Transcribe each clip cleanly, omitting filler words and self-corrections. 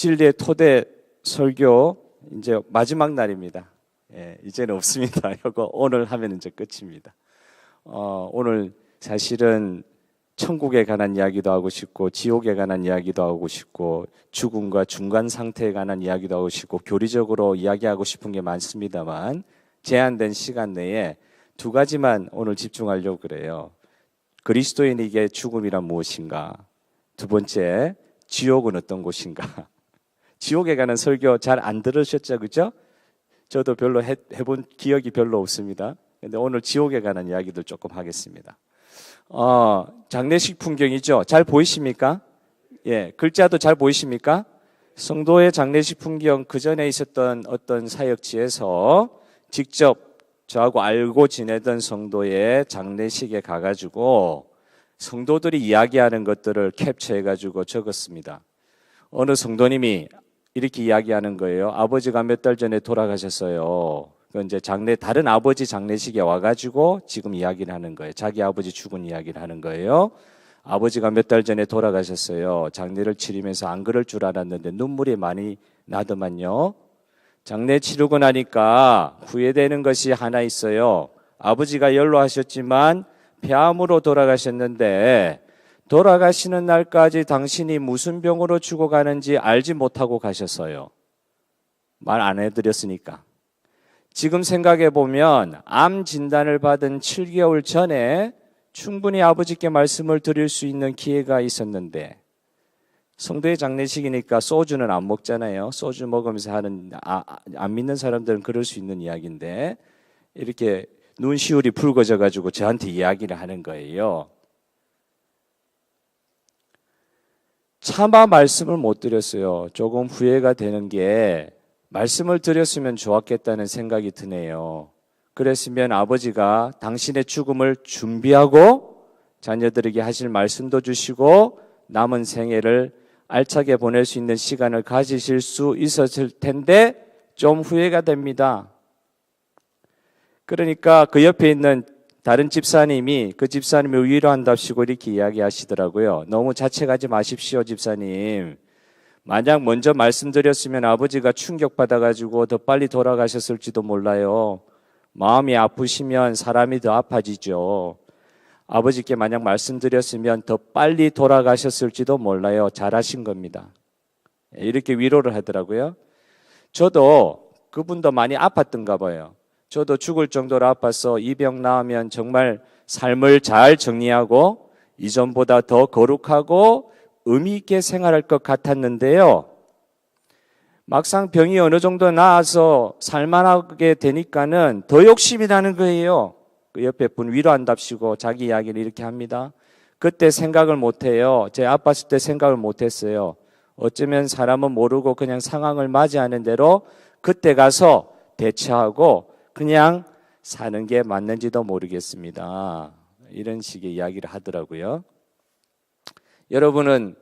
진리의 토대 설교 이제 마지막 날입니다. 예, 이제는 없습니다. 이거 오늘 하면 이제 끝입니다. 오늘 사실은 천국에 관한 이야기도 하고 싶고 지옥에 관한 이야기도 하고 싶고 죽음과 중간 상태에 관한 이야기도 하고 싶고 교리적으로 이야기하고 싶은 게 많습니다만 제한된 시간 내에 두 가지만 오늘 집중하려고 그래요. 그리스도인에게 죽음이란 무엇인가? 두 번째, 지옥은 어떤 곳인가? 지옥에 관한 설교 잘 안 들으셨죠? 그죠? 저도 별로 해본 기억이 별로 없습니다. 근데 오늘 지옥에 관한 이야기도 조금 하겠습니다. 장례식 풍경이죠. 잘 보이십니까? 예, 글자도 잘 보이십니까? 성도의 장례식 풍경, 그 전에 있었던 어떤 사역지에서 직접 저하고 알고 지내던 성도의 장례식에 가가지고 성도들이 이야기하는 것들을 캡처해가지고 적었습니다. 어느 성도님이 이렇게 이야기하는 거예요. 아버지가 몇 달 전에 돌아가셨어요. 이제 다른 아버지 장례식에 와가지고 지금 이야기를 하는 거예요. 자기 아버지 죽은 이야기를 하는 거예요. 아버지가 몇 달 전에 돌아가셨어요. 장례를 치르면서 안 그럴 줄 알았는데 눈물이 많이 나더만요. 장례 치르고 나니까 후회되는 것이 하나 있어요. 아버지가 연로하셨지만 폐암으로 돌아가셨는데 돌아가시는 날까지 당신이 무슨 병으로 죽어가는지 알지 못하고 가셨어요. 말 안 해드렸으니까. 지금 생각해 보면 암 진단을 받은 7개월 전에 충분히 아버지께 말씀을 드릴 수 있는 기회가 있었는데 성도의 장례식이니까 소주는 안 먹잖아요. 소주 먹으면서 하는 안 믿는 사람들은 그럴 수 있는 이야기인데 이렇게 눈시울이 붉어져 가지고 저한테 이야기를 하는 거예요. 차마 말씀을 못 드렸어요. 조금 후회가 되는 게 말씀을 드렸으면 좋았겠다는 생각이 드네요. 그랬으면 아버지가 당신의 죽음을 준비하고 자녀들에게 하실 말씀도 주시고 남은 생애를 알차게 보낼 수 있는 시간을 가지실 수 있었을 텐데 좀 후회가 됩니다. 그러니까 그 옆에 있는 다른 집사님이 그 집사님을 위로한답시고 이렇게 이야기하시더라고요. 너무 자책하지 마십시오, 집사님. 만약 먼저 말씀드렸으면 아버지가 충격받아가지고 더 빨리 돌아가셨을지도 몰라요. 마음이 아프시면 사람이 더 아파지죠. 아버지께 만약 말씀드렸으면 더 빨리 돌아가셨을지도 몰라요. 잘하신 겁니다. 이렇게 위로를 하더라고요. 저도 그분도 많이 아팠던가 봐요. 저도 죽을 정도로 아파서 이 병 나으면 정말 삶을 잘 정리하고 이전보다 더 거룩하고 의미 있게 생활할 것 같았는데요. 막상 병이 어느 정도 나아서 살만하게 되니까는 더 욕심이 나는 거예요. 그 옆에 분 위로한답시고 자기 이야기를 이렇게 합니다. 그때 생각을 못해요. 제가 아팠을 때 생각을 못했어요. 어쩌면 사람은 모르고 그냥 상황을 맞이하는 대로 그때 가서 대처하고 그냥 사는 게 맞는지도 모르겠습니다. 이런 식의 이야기를 하더라고요. 여러분은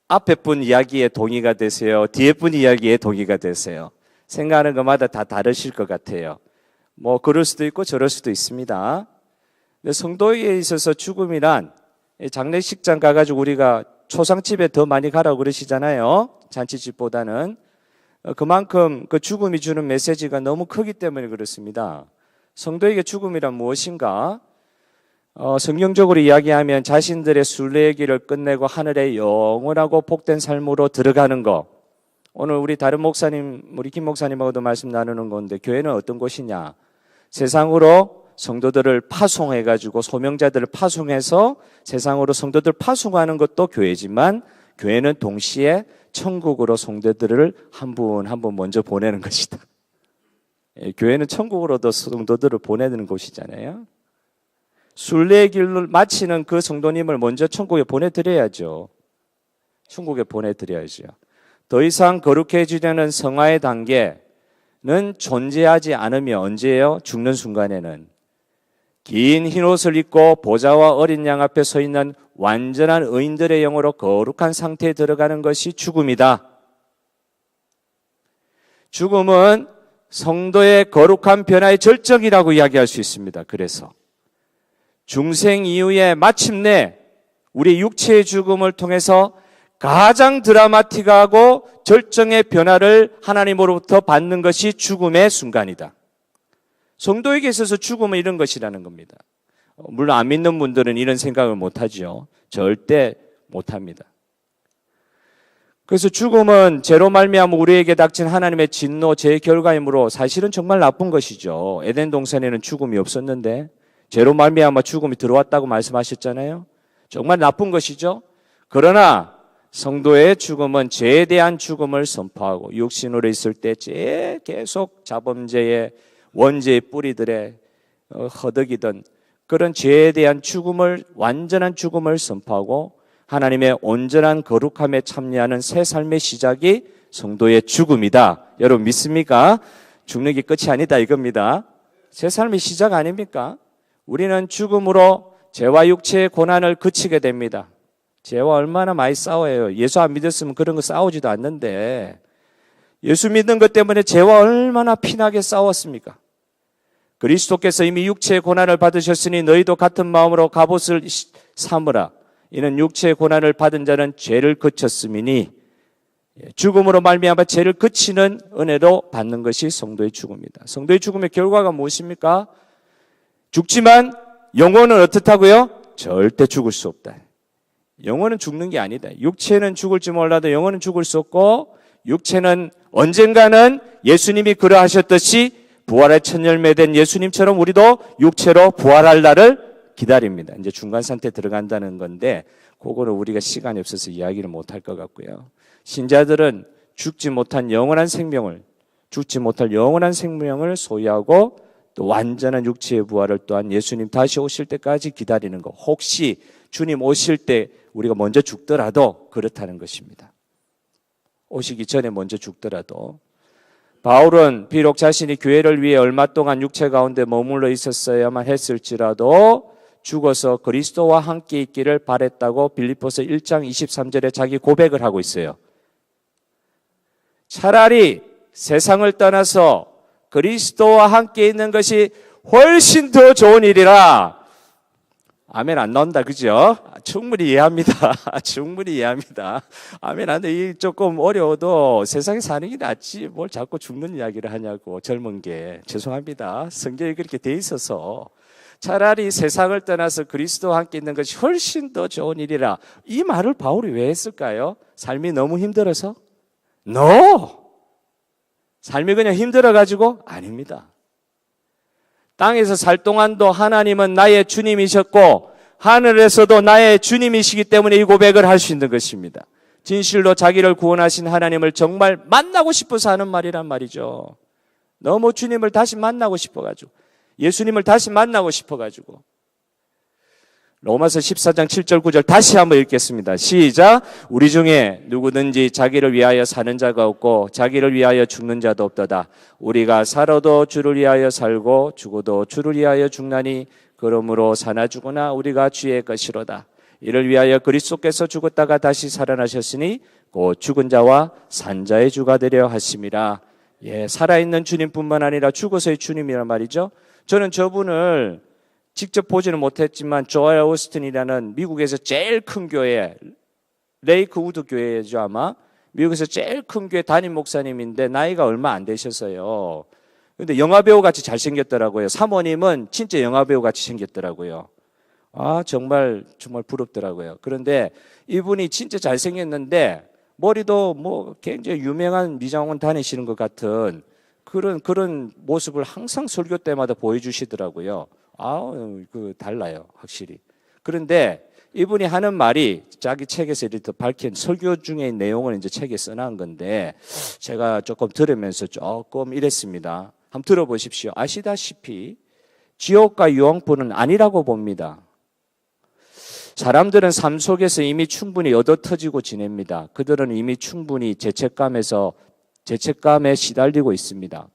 앞에 분 이야기에 동의가 되세요? 뒤에 분 이야기에 동의가 되세요? 생각하는 것마다 다 다르실 것 같아요. 뭐 그럴 수도 있고 저럴 수도 있습니다. 근데 성도에 있어서 죽음이란 장례식장 가가지고 우리가 초상집에 더 많이 가라고 그러시잖아요. 잔치집보다는. 그만큼 그 죽음이 주는 메시지가 너무 크기 때문에 그렇습니다. 성도에게 죽음이란 무엇인가? 성경적으로 이야기하면 자신들의 순례의 길을 끝내고 하늘의 영원하고 복된 삶으로 들어가는 것. 오늘 우리 다른 목사님, 우리 김 목사님하고도 말씀 나누는 건데 교회는 어떤 곳이냐? 세상으로 성도들을 파송해가지고 소명자들을 파송해서 세상으로 성도들 파송하는 것도 교회지만 교회는 동시에 천국으로 성도들을 한 분 한 분 먼저 보내는 것이다. 교회는 천국으로도 성도들을 보내는 곳이잖아요. 순례의 길을 마치는 그 성도님을 먼저 천국에 보내드려야죠. 천국에 보내드려야죠. 더 이상 거룩해지려는 성화의 단계는 존재하지 않으며 언제예요? 죽는 순간에는. 긴 흰옷을 입고 보좌와 어린 양 앞에 서 있는 완전한 의인들의 영으로 거룩한 상태에 들어가는 것이 죽음이다. 죽음은 성도의 거룩한 변화의 절정이라고 이야기할 수 있습니다. 그래서 중생 이후에 마침내 우리 육체의 죽음을 통해서 가장 드라마틱하고 절정의 변화를 하나님으로부터 받는 것이 죽음의 순간이다. 성도에게 있어서 죽음은 이런 것이라는 겁니다. 물론 안 믿는 분들은 이런 생각을 못하죠. 절대 못합니다. 그래서 죽음은 죄로 말미암아 우리에게 닥친 하나님의 진노, 죄의 결과이므로 사실은 정말 나쁜 것이죠. 에덴 동산에는 죽음이 없었는데 죄로 말미암아 죽음이 들어왔다고 말씀하셨잖아요. 정말 나쁜 것이죠. 그러나 성도의 죽음은 죄에 대한 죽음을 선포하고 육신으로 있을 때 계속 자범죄의 원죄의 뿌리들의 허덕이던 그런 죄에 대한 죽음을, 완전한 죽음을 선포하고 하나님의 온전한 거룩함에 참여하는 새 삶의 시작이 성도의 죽음이다. 여러분 믿습니까? 죽는 게 끝이 아니다 이겁니다. 새 삶의 시작 아닙니까? 우리는 죽음으로 죄와 육체의 고난을 그치게 됩니다. 죄와 얼마나 많이 싸워요. 예수 안 믿었으면 그런 거 싸우지도 않는데 예수 믿는 것 때문에 죄와 얼마나 피나게 싸웠습니까? 그리스도께서 이미 육체의 고난을 받으셨으니 너희도 같은 마음으로 갑옷을 삼으라. 이는 육체의 고난을 받은 자는 죄를 그쳤음이니 죽음으로 말미암아 죄를 그치는 은혜로 받는 것이 성도의 죽음이다. 성도의 죽음의 결과가 무엇입니까? 죽지만 영혼은 어떻다고요? 절대 죽을 수 없다. 영혼은 죽는 게 아니다. 육체는 죽을지 몰라도 영혼은 죽을 수 없고 육체는 언젠가는 예수님이 그러하셨듯이 부활의 첫 열매 된 예수님처럼 우리도 육체로 부활할 날을 기다립니다. 이제 중간 상태 들어간다는 건데 그거는 우리가 시간이 없어서 이야기를 못할 것 같고요. 신자들은 죽지 못한 영원한 생명을, 죽지 못할 영원한 생명을 소유하고 또 완전한 육체의 부활을 또한 예수님 다시 오실 때까지 기다리는 것. 혹시 주님 오실 때 우리가 먼저 죽더라도 그렇다는 것입니다. 오시기 전에 먼저 죽더라도. 바울은 비록 자신이 교회를 위해 얼마 동안 육체 가운데 머물러 있었어야만 했을지라도 죽어서 그리스도와 함께 있기를 바랬다고 빌립보서 1장 23절에 자기 고백을 하고 있어요. 차라리 세상을 떠나서 그리스도와 함께 있는 것이 훨씬 더 좋은 일이라. 아멘 안 나온다 그죠? 충분히 이해합니다. 충분히 이해합니다. 아멘 안 돼. 조금 어려워도 세상에 사는 게 낫지 뭘 자꾸 죽는 이야기를 하냐고. 젊은 게 죄송합니다. 성경에 그렇게 돼 있어서 차라리 세상을 떠나서 그리스도와 함께 있는 것이 훨씬 더 좋은 일이라. 이 말을 바울이 왜 했을까요? 삶이 너무 힘들어서? No! 삶이 그냥 힘들어가지고? 아닙니다. 땅에서 살 동안도 하나님은 나의 주님이셨고 하늘에서도 나의 주님이시기 때문에 이 고백을 할 수 있는 것입니다. 진실로 자기를 구원하신 하나님을 정말 만나고 싶어서 하는 말이란 말이죠. 너무 주님을 다시 만나고 싶어가지고, 예수님을 다시 만나고 싶어가지고. 로마서 14장 7절 9절 다시 한번 읽겠습니다. 시작. 우리 중에 누구든지 자기를 위하여 사는 자가 없고 자기를 위하여 죽는 자도 없도다. 우리가 살아도 주를 위하여 살고 죽어도 주를 위하여 죽나니 그러므로 사나 죽으나 우리가 주의 것이로다. 이를 위하여 그리스도께서 죽었다가 다시 살아나셨으니 곧 죽은 자와 산 자의 주가 되려 하심이라. 예, 살아있는 주님뿐만 아니라 죽어서의 주님이란 말이죠. 저는 저분을 직접 보지는 못했지만 조엘 오스틴이라는 미국에서 제일 큰 교회, 레이크우드 교회죠 아마. 미국에서 제일 큰 교회 담임 목사님인데 나이가 얼마 안 되셨어요. 근데 영화배우 같이 잘생겼더라고요. 사모님은 진짜 영화배우 같이 생겼더라고요. 아 정말 부럽더라고요. 그런데 이분이 진짜 잘생겼는데 머리도 뭐 굉장히 유명한 미장원 다니시는 것 같은 그런 모습을 항상 설교 때마다 보여주시더라고요. 달라요, 확실히. 그런데 이분이 하는 말이 자기 책에서 이렇게 밝힌 설교 중에 내용을 이제 책에 써놓은 건데 제가 조금 들으면서 조금 이랬습니다. 한번 들어보십시오. 아시다시피 지옥과 유황불은 아니라고 봅니다. 사람들은 삶 속에서 이미 충분히 얻어터지고 지냅니다. 그들은 이미 충분히 죄책감에 시달리고 있습니다.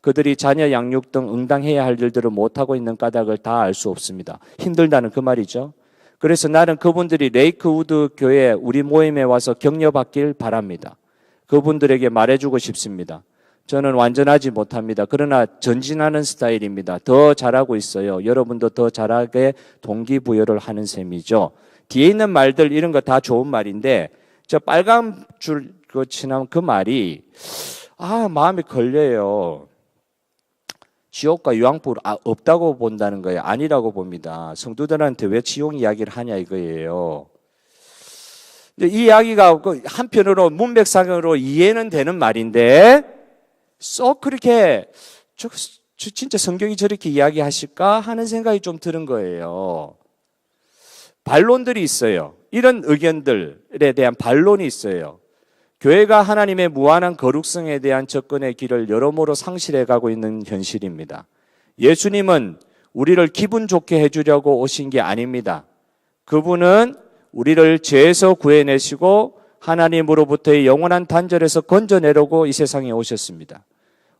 그들이 자녀 양육 등 응당해야 할 일들을 못하고 있는 까닭을 다 알 수 없습니다. 힘들다는 그 말이죠. 그래서 나는 그분들이 레이크우드 교회 우리 모임에 와서 격려받길 바랍니다. 그분들에게 말해주고 싶습니다. 저는 완전하지 못합니다. 그러나 전진하는 스타일입니다. 더 잘하고 있어요. 여러분도 더 잘하게 동기부여를 하는 셈이죠. 뒤에 있는 말들 이런 거 다 좋은 말인데 저 빨간 줄 그 지나면 그 말이 마음에 걸려요. 지옥과 유황불 없다고 본다는 거예요. 아니라고 봅니다. 성도들한테 왜 지옥 이야기를 하냐 이거예요. 이 이야기가 한편으로 문맥상으로 이해는 되는 말인데 썩 그렇게 진짜 성경이 저렇게 이야기하실까 하는 생각이 좀 드는 거예요. 반론들이 있어요. 이런 의견들에 대한 반론이 있어요. 교회가 하나님의 무한한 거룩성에 대한 접근의 길을 여러모로 상실해 가고 있는 현실입니다. 예수님은 우리를 기분 좋게 해주려고 오신 게 아닙니다. 그분은 우리를 죄에서 구해내시고 하나님으로부터의 영원한 단절에서 건져내려고 이 세상에 오셨습니다.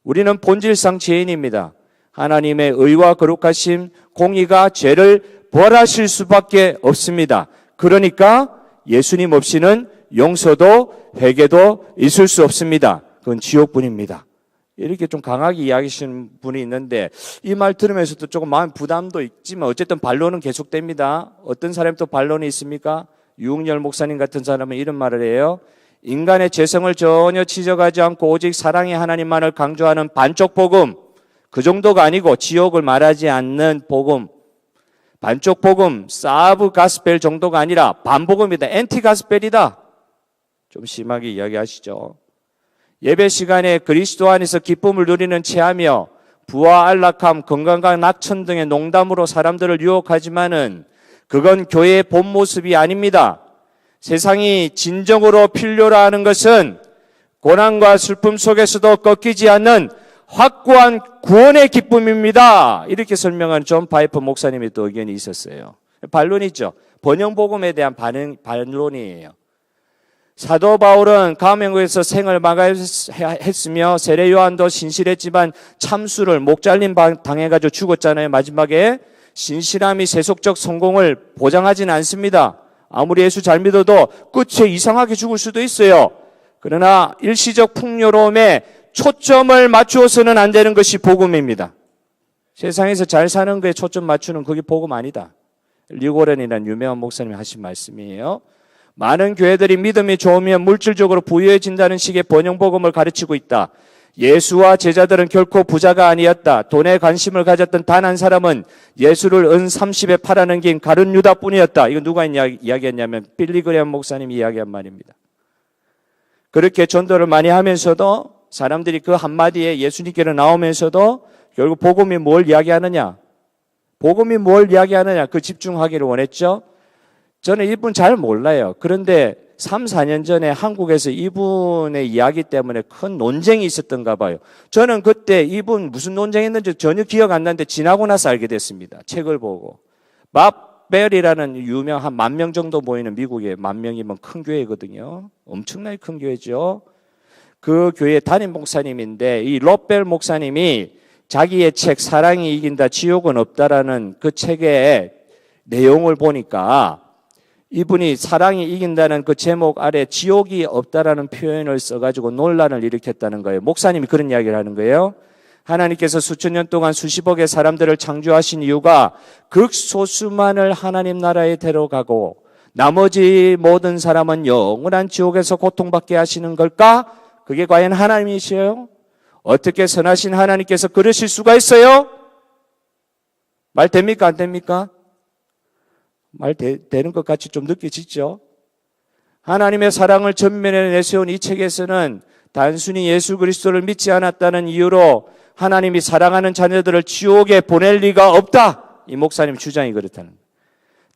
우리는 본질상 죄인입니다. 하나님의 의와 거룩하심, 공의가 죄를 벌하실 수밖에 없습니다. 그러니까 예수님 없이는 용서도 회개도 있을 수 없습니다. 그건 지옥뿐입니다. 이렇게 좀 강하게 이야기하시는 분이 있는데 이 말 들으면서도 조금 마음 부담도 있지만 어쨌든 반론은 계속됩니다. 어떤 사람이 또 반론이 있습니까? 유흥열 목사님 같은 사람은 이런 말을 해요. 인간의 죄성을 전혀 지적하지 않고 오직 사랑의 하나님만을 강조하는 반쪽 복음, 그 정도가 아니고 지옥을 말하지 않는 복음, 반쪽 복음, 사브 가스펠 정도가 아니라 반복음이다. 엔티 가스펠이다. 좀 심하게 이야기하시죠. 예배 시간에 그리스도 안에서 기쁨을 누리는 체하며 부와 안락함, 건강과 낙천 등의 농담으로 사람들을 유혹하지만은 그건 교회의 본 모습이 아닙니다. 세상이 진정으로 필요로 하는 것은 고난과 슬픔 속에서도 꺾이지 않는 확고한 구원의 기쁨입니다. 이렇게 설명한 존 파이퍼 목사님의 또 의견이 있었어요. 반론이죠. 번영복음에 대한 반론이에요. 사도 바울은 감옥에서 생을 마감했으며 세례 요한도 신실했지만 참수를 목 잘림 당해가지고 죽었잖아요. 마지막에 신실함이 세속적 성공을 보장하지는 않습니다. 아무리 예수 잘 믿어도 끝에 이상하게 죽을 수도 있어요. 그러나 일시적 풍요로움에 초점을 맞추어서는 안 되는 것이 복음입니다. 세상에서 잘 사는 거에 초점 맞추는 그게 복음 아니다. 리고렌이라는 유명한 목사님이 하신 말씀이에요. 많은 교회들이 믿음이 좋으면 물질적으로 부유해진다는 식의 번영복음을 가르치고 있다. 예수와 제자들은 결코 부자가 아니었다. 돈에 관심을 가졌던 단 한 사람은 예수를 은 30에 팔아넘긴 가룟 유다뿐이었다. 이거 누가 이야기했냐면 빌리그레엄 목사님이 이야기한 말입니다. 그렇게 전도를 많이 하면서도 사람들이 그 한마디에 예수님께로 나오면서도 결국 복음이 뭘 이야기하느냐? 복음이 뭘 이야기하느냐? 그 집중하기를 원했죠. 저는 이분 잘 몰라요. 그런데 3, 4년 전에 한국에서 이분의 이야기 때문에 큰 논쟁이 있었던가 봐요. 저는 그때 이분 무슨 논쟁했는지 전혀 기억 안 나는데 지나고 나서 알게 됐습니다. 책을 보고. 밥벨이라는 유명 한 10,000명 정도 모이는 미국의 10,000명이면 큰 교회거든요. 엄청나게 큰 교회죠. 그 교회 담임 목사님인데 이 롯벨 목사님이 자기의 책 사랑이 이긴다 지옥은 없다라는 그 책의 내용을 보니까 이분이 사랑이 이긴다는 그 제목 아래 지옥이 없다라는 표현을 써가지고 논란을 일으켰다는 거예요. 목사님이 그런 이야기를 하는 거예요. 하나님께서 수천 년 동안 수십억의 사람들을 창조하신 이유가 극소수만을 하나님 나라에 데려가고 나머지 모든 사람은 영원한 지옥에서 고통받게 하시는 걸까? 그게 과연 하나님이시에요? 어떻게 선하신 하나님께서 그러실 수가 있어요? 말 됩니까? 안 됩니까? 되는 것 같이 좀 느껴지죠? 하나님의 사랑을 전면에 내세운 이 책에서는 단순히 예수 그리스도를 믿지 않았다는 이유로 하나님이 사랑하는 자녀들을 지옥에 보낼 리가 없다. 이 목사님 주장이 그렇다는 거예요.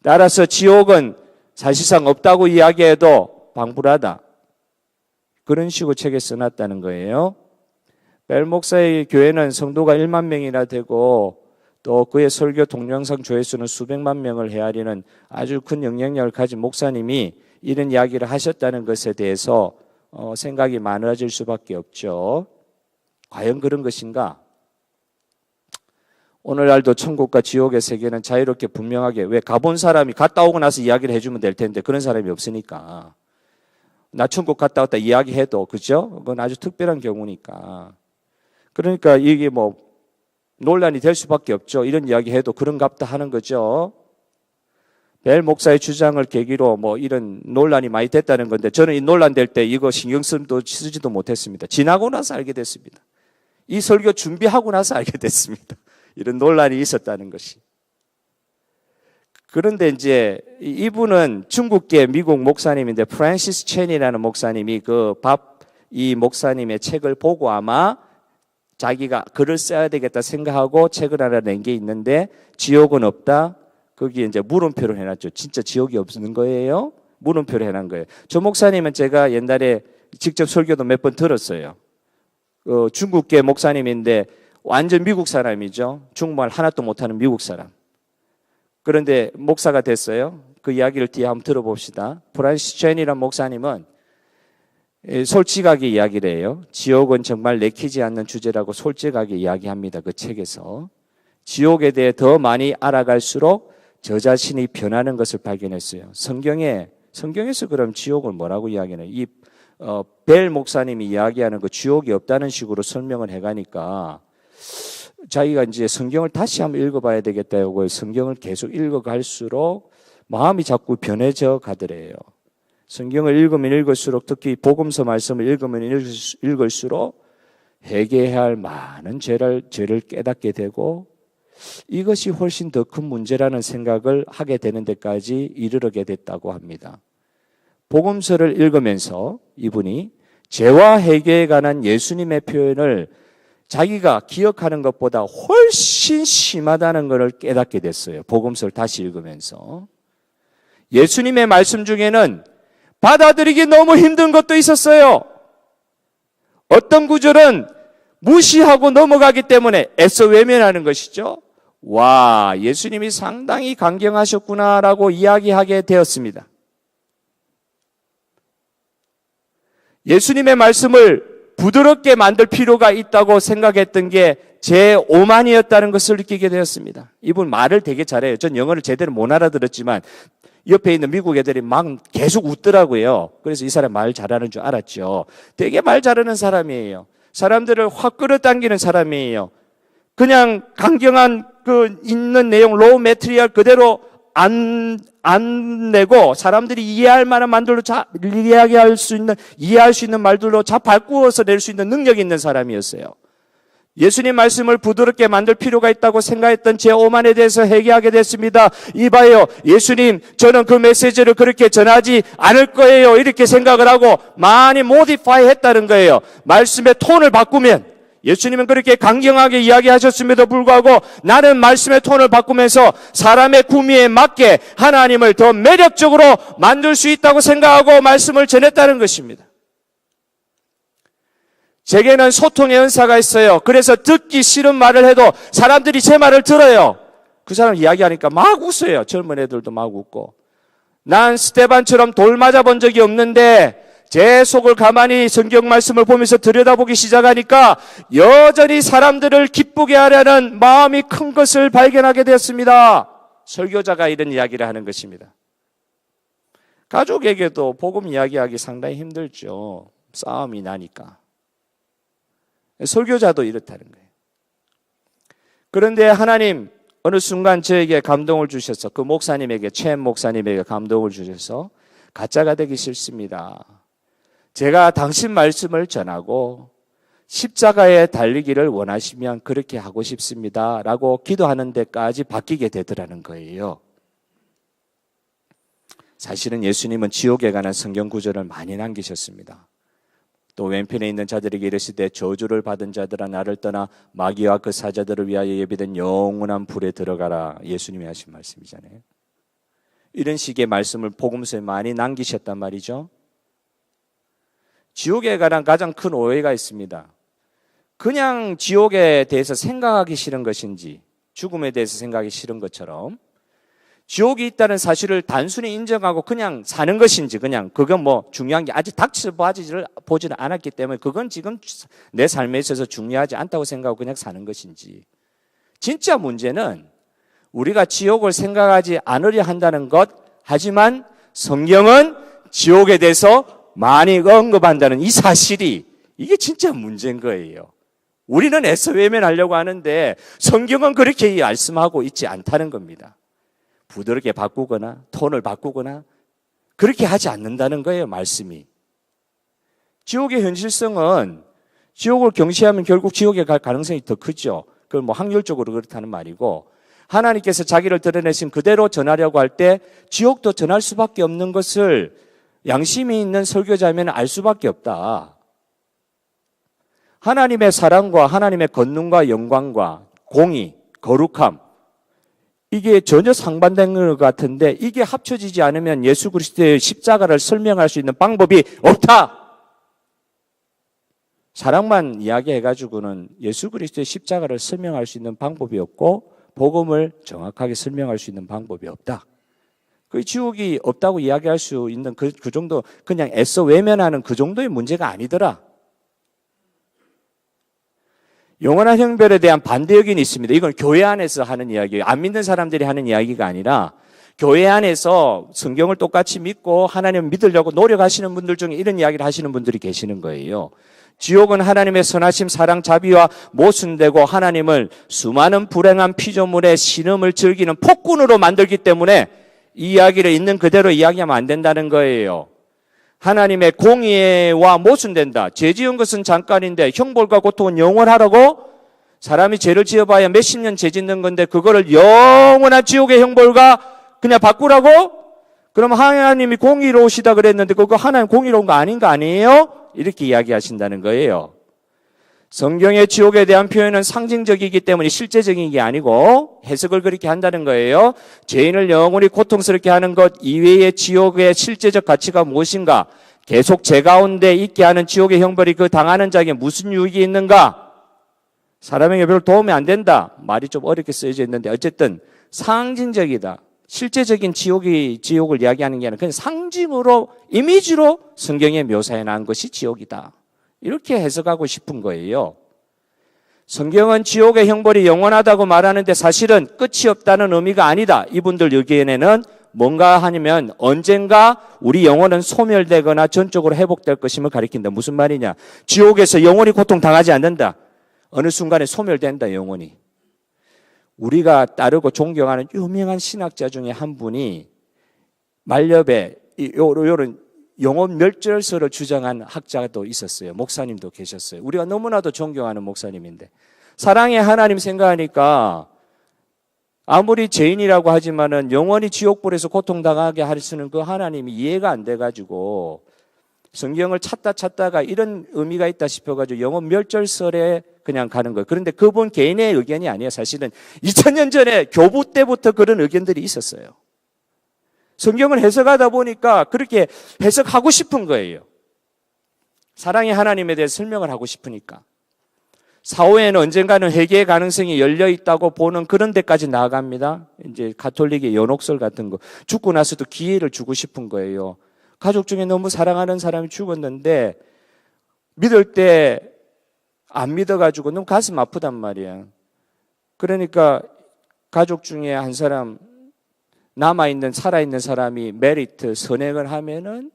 따라서 지옥은 사실상 없다고 이야기해도 방불하다. 그런 식으로 책에 써놨다는 거예요. 벨 목사의 교회는 성도가 1만 명이나 되고 또 그의 설교 동영상 조회수는 수백만 명을 헤아리는 아주 큰 영향력을 가진 목사님이 이런 이야기를 하셨다는 것에 대해서 생각이 많아질 수밖에 없죠. 과연 그런 것인가? 오늘날도 천국과 지옥의 세계는 자유롭게 분명하게 왜 가본 사람이 갔다 오고 나서 이야기를 해주면 될 텐데 그런 사람이 없으니까 나 천국 갔다 왔다 이야기해도 그죠? 그건 아주 특별한 경우니까 그러니까 이게 뭐 논란이 될 수밖에 없죠. 이런 이야기 해도 그런갑다 하는 거죠. 벨 목사의 주장을 계기로 뭐 이런 논란이 많이 됐다는 건데 저는 이 논란 될 때 이거 신경 쓰지도 못했습니다. 지나고 나서 알게 됐습니다. 이 설교 준비하고 나서 알게 됐습니다. 이런 논란이 있었다는 것이. 그런데 이제 이분은 중국계 미국 목사님인데 프랜시스 첸이라는 목사님이 이 목사님의 책을 보고 아마 자기가 글을 써야 되겠다 생각하고 책을 하나 낸 게 있는데 지옥은 없다. 거기에 이제 물음표를 해놨죠. 진짜 지옥이 없는 거예요? 물음표를 해놓은 거예요. 저 목사님은 제가 옛날에 직접 설교도 몇 번 들었어요. 중국계 목사님인데 완전 미국 사람이죠. 중국말 하나도 못하는 미국 사람. 그런데 목사가 됐어요. 그 이야기를 뒤에 한번 들어봅시다. 프란시스 첸이라는 목사님은 솔직하게 이야기를 해요. 지옥은 정말 내키지 않는 주제라고 솔직하게 이야기합니다. 그 책에서. 지옥에 대해 더 많이 알아갈수록 저 자신이 변하는 것을 발견했어요. 성경에서 그럼 지옥을 뭐라고 이야기하나요? 벨 목사님이 이야기하는 그 지옥이 없다는 식으로 설명을 해가니까 자기가 이제 성경을 다시 한번 읽어봐야 되겠다고 성경을 계속 읽어갈수록 마음이 자꾸 변해져 가더래요. 성경을 읽으면 읽을수록 특히 복음서 말씀을 읽으면 읽을수록 회개해야 할 많은 죄를 깨닫게 되고 이것이 훨씬 더 큰 문제라는 생각을 하게 되는 데까지 이르게 됐다고 합니다. 복음서를 읽으면서 이분이 죄와 회개에 관한 예수님의 표현을 자기가 기억하는 것보다 훨씬 심하다는 것을 깨닫게 됐어요. 복음서를 다시 읽으면서. 예수님의 말씀 중에는 받아들이기 너무 힘든 것도 있었어요. 어떤 구절은 무시하고 넘어가기 때문에 애써 외면하는 것이죠. 와, 예수님이 상당히 강경하셨구나라고 이야기하게 되었습니다. 예수님의 말씀을 부드럽게 만들 필요가 있다고 생각했던 게 제 오만이었다는 것을 느끼게 되었습니다. 이분 말을 되게 잘해요. 전 영어를 제대로 못 알아들었지만 옆에 있는 미국 애들이 막 계속 웃더라고요. 그래서 이 사람 말 잘하는 줄 알았죠. 되게 말 잘하는 사람이에요. 사람들을 확 끌어당기는 사람이에요. 그냥 강경한 있는 내용, 로우 매트리얼 그대로 안 내고 사람들이 이해할 만한 말들로 이해할 수 있는 말들로 바꾸어서 낼 수 있는 능력이 있는 사람이었어요. 예수님 말씀을 부드럽게 만들 필요가 있다고 생각했던 제 오만에 대해서 회개하게 됐습니다. 이봐요, 예수님, 저는 그 메시지를 그렇게 전하지 않을 거예요. 이렇게 생각을 하고 많이 모디파이 했다는 거예요. 말씀의 톤을 바꾸면 예수님은 그렇게 강경하게 이야기하셨음에도 불구하고 나는 말씀의 톤을 바꾸면서 사람의 구미에 맞게 하나님을 더 매력적으로 만들 수 있다고 생각하고 말씀을 전했다는 것입니다. 제게는 소통의 은사가 있어요. 그래서 듣기 싫은 말을 해도 사람들이 제 말을 들어요. 그 사람 이야기하니까 막 웃어요. 젊은 애들도 막 웃고. 난 스테반처럼 돌 맞아본 적이 없는데 제 속을 가만히 성경 말씀을 보면서 들여다보기 시작하니까 여전히 사람들을 기쁘게 하려는 마음이 큰 것을 발견하게 되었습니다. 설교자가 이런 이야기를 하는 것입니다. 가족에게도 복음 이야기하기 상당히 힘들죠. 싸움이 나니까. 설교자도 이렇다는 거예요. 그런데 하나님 어느 순간 저에게 감동을 주셔서 그 목사님에게, 첸 목사님에게 감동을 주셔서 가짜가 되기 싫습니다. 제가 당신 말씀을 전하고 십자가에 달리기를 원하시면 그렇게 하고 싶습니다. 라고 기도하는 데까지 바뀌게 되더라는 거예요. 사실은 예수님은 지옥에 관한 성경 구절을 많이 남기셨습니다. 또 왼편에 있는 자들에게 이르시되 저주를 받은 자들아 나를 떠나 마귀와 그 사자들을 위하여 예비된 영원한 불에 들어가라. 예수님이 하신 말씀이잖아요. 이런 식의 말씀을 복음서에 많이 남기셨단 말이죠. 지옥에 관한 가장 큰 오해가 있습니다. 그냥 지옥에 대해서 생각하기 싫은 것인지 죽음에 대해서 생각하기 싫은 것처럼 지옥이 있다는 사실을 단순히 인정하고 그냥 사는 것인지 그냥 그건 뭐 중요한 게 아직 보지는 않았기 때문에 그건 지금 내 삶에 있어서 중요하지 않다고 생각하고 그냥 사는 것인지 진짜 문제는 우리가 지옥을 생각하지 않으려 한다는 것 하지만 성경은 지옥에 대해서 많이 언급한다는 이 사실이 이게 진짜 문제인 거예요. 우리는 애써 외면하려고 하는데 성경은 그렇게 말씀하고 있지 않다는 겁니다. 부드럽게 바꾸거나 톤을 바꾸거나 그렇게 하지 않는다는 거예요, 말씀이. 지옥의 현실성은 지옥을 경시하면 결국 지옥에 갈 가능성이 더 크죠. 그건 뭐 확률적으로 그렇다는 말이고, 하나님께서 자기를 드러내신 그대로 전하려고 할 때 지옥도 전할 수밖에 없는 것을 양심이 있는 설교자면 알 수밖에 없다. 하나님의 사랑과 하나님의 권능과 영광과 공의, 거룩함, 이게 전혀 상반된 것 같은데 이게 합쳐지지 않으면 예수 그리스도의 십자가를 설명할 수 있는 방법이 없다. 사랑만 이야기해가지고는 예수 그리스도의 십자가를 설명할 수 있는 방법이 없고 복음을 정확하게 설명할 수 있는 방법이 없다. 그 지옥이 없다고 이야기할 수 있는 그 정도, 그냥 애써 외면하는 그 정도의 문제가 아니더라. 영원한 형벌에 대한 반대 의견이 있습니다. 이건 교회 안에서 하는 이야기예요. 안 믿는 사람들이 하는 이야기가 아니라 교회 안에서 성경을 똑같이 믿고 하나님을 믿으려고 노력하시는 분들 중에 이런 이야기를 하시는 분들이 계시는 거예요. 지옥은 하나님의 선하심, 사랑, 자비와 모순되고 하나님을 수많은 불행한 피조물의 신음을 즐기는 폭군으로 만들기 때문에 이 이야기를 있는 그대로 이야기하면 안 된다는 거예요. 하나님의 공의와 모순된다. 죄 지은 것은 잠깐인데 형벌과 고통은 영원하라고? 사람이 죄를 지어봐야 몇십 년 죄 짓는 건데 그거를 영원한 지옥의 형벌과 그냥 바꾸라고? 그럼 하나님이 공의로우시다 그랬는데 그거 하나님 공의로운 거 아닌 거 아니에요? 이렇게 이야기하신다는 거예요. 성경의 지옥에 대한 표현은 상징적이기 때문에 실제적인 게 아니고 해석을 그렇게 한다는 거예요. 죄인을 영원히 고통스럽게 하는 것 이외의 지옥의 실제적 가치가 무엇인가? 계속 죄 가운데 있게 하는 지옥의 형벌이 그 당하는 자에게 무슨 유익이 있는가? 사람에게 별로 도움이 안 된다. 말이 좀 어렵게 쓰여져 있는데 어쨌든 상징적이다. 실제적인 지옥을 이야기하는 게 아니라 그냥 상징으로, 이미지로 성경에 묘사해 놓은 것이 지옥이다. 이렇게 해석하고 싶은 거예요. 성경은 지옥의 형벌이 영원하다고 말하는데 사실은 끝이 없다는 의미가 아니다. 이분들 의견에는 뭔가 하냐면 언젠가 우리 영혼은 소멸되거나 전적으로 회복될 것임을 가리킨다. 무슨 말이냐? 지옥에서 영원히 고통당하지 않는다. 어느 순간에 소멸된다, 영혼이. 우리가 따르고 존경하는 유명한 신학자 중에 한 분이 말렵에 이런 영혼 멸절설을 주장한 학자도 있었어요. 목사님도 계셨어요. 우리가 너무나도 존경하는 목사님인데 사랑의 하나님 생각하니까 아무리 죄인이라고 하지만은 영원히 지옥불에서 고통당하게 하시는 그 하나님이 이해가 안 돼가지고 성경을 찾다가 이런 의미가 있다 싶어가지고 영혼 멸절설에 그냥 가는 거예요. 그런데 그분 개인의 의견이 아니에요. 사실은 2000년 전에 교부 때부터 그런 의견들이 있었어요. 성경을 해석하다 보니까 그렇게 해석하고 싶은 거예요. 사랑의 하나님에 대해 설명을 하고 싶으니까. 사후에는 언젠가는 회개의 가능성이 열려 있다고 보는 그런 데까지 나아갑니다. 이제 가톨릭의 연옥설 같은 거. 죽고 나서도 기회를 주고 싶은 거예요. 가족 중에 너무 사랑하는 사람이 죽었는데 믿을 때 안 믿어가지고 너무 가슴 아프단 말이야. 그러니까 가족 중에 한 사람, 남아있는, 살아있는 사람이 메리트, 선행을 하면은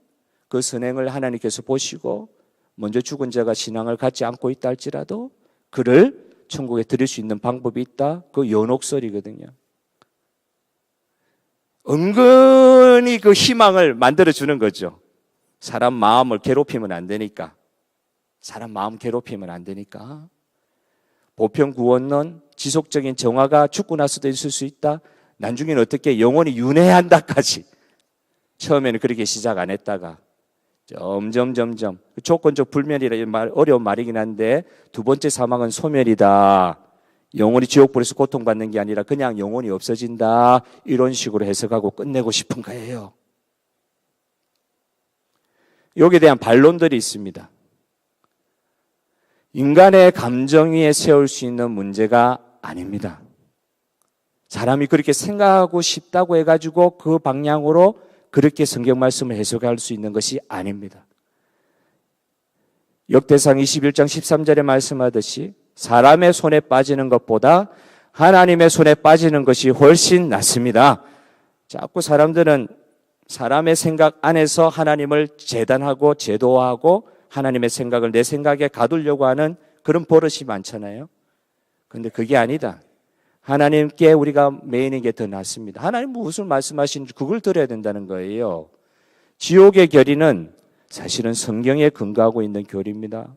그 선행을 하나님께서 보시고 먼저 죽은 자가 신앙을 갖지 않고 있다 할지라도 그를 천국에 들일 수 있는 방법이 있다. 그 연옥설이거든요. 은근히 그 희망을 만들어주는 거죠. 사람 마음을 괴롭히면 안 되니까. 사람 마음 괴롭히면 안 되니까. 보편구원론, 지속적인 정화가 죽고 나서도 있을 수 있다. 나중에는 어떻게 영원히 윤회한다까지. 처음에는 그렇게 시작 안 했다가 점점 조건적 불멸이라 말 어려운 말이긴 한데 두 번째 사망은 소멸이다. 영원히 지옥불에서 고통받는 게 아니라 그냥 영원히 없어진다. 이런 식으로 해석하고 끝내고 싶은 거예요. 여기에 대한 반론들이 있습니다. 인간의 감정 위에 세울 수 있는 문제가 아닙니다. 사람이 그렇게 생각하고 싶다고 해가지고 그 방향으로 그렇게 성경 말씀을 해석할 수 있는 것이 아닙니다. 역대상 21장 13절에 말씀하듯이 사람의 손에 빠지는 것보다 하나님의 손에 빠지는 것이 훨씬 낫습니다. 자꾸 사람들은 사람의 생각 안에서 하나님을 재단하고 제도화하고 하나님의 생각을 내 생각에 가두려고 하는 그런 버릇이 많잖아요. 그런데 그게 아니다. 하나님께 우리가 매이는 게 더 낫습니다. 하나님 무엇을 말씀하시는지 그걸 들어야 된다는 거예요. 지옥의 결의는 사실은 성경에 근거하고 있는 교리입니다.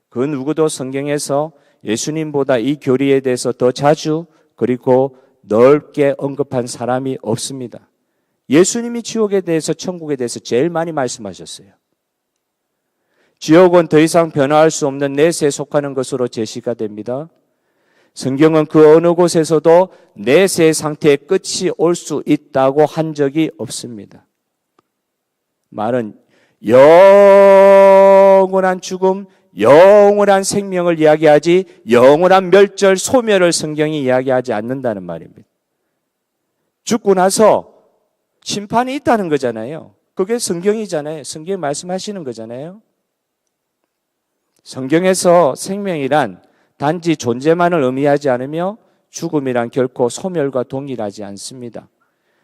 그 누구도 성경에서 예수님보다 이 교리에 대해서 더 자주 그리고 넓게 언급한 사람이 없습니다. 예수님이 지옥에 대해서 천국에 대해서 제일 많이 말씀하셨어요. 지옥은 더 이상 변화할 수 없는 내세에 속하는 것으로 제시가 됩니다. 성경은 그 어느 곳에서도 내세 상태의 끝이 올 수 있다고 한 적이 없습니다. 말은 영원한 죽음, 영원한 생명을 이야기하지 영원한 멸절, 소멸을 성경이 이야기하지 않는다는 말입니다. 죽고 나서 심판이 있다는 거잖아요. 그게 성경이잖아요. 성경이 말씀하시는 거잖아요. 성경에서 생명이란 단지 존재만을 의미하지 않으며 죽음이란 결코 소멸과 동일하지 않습니다.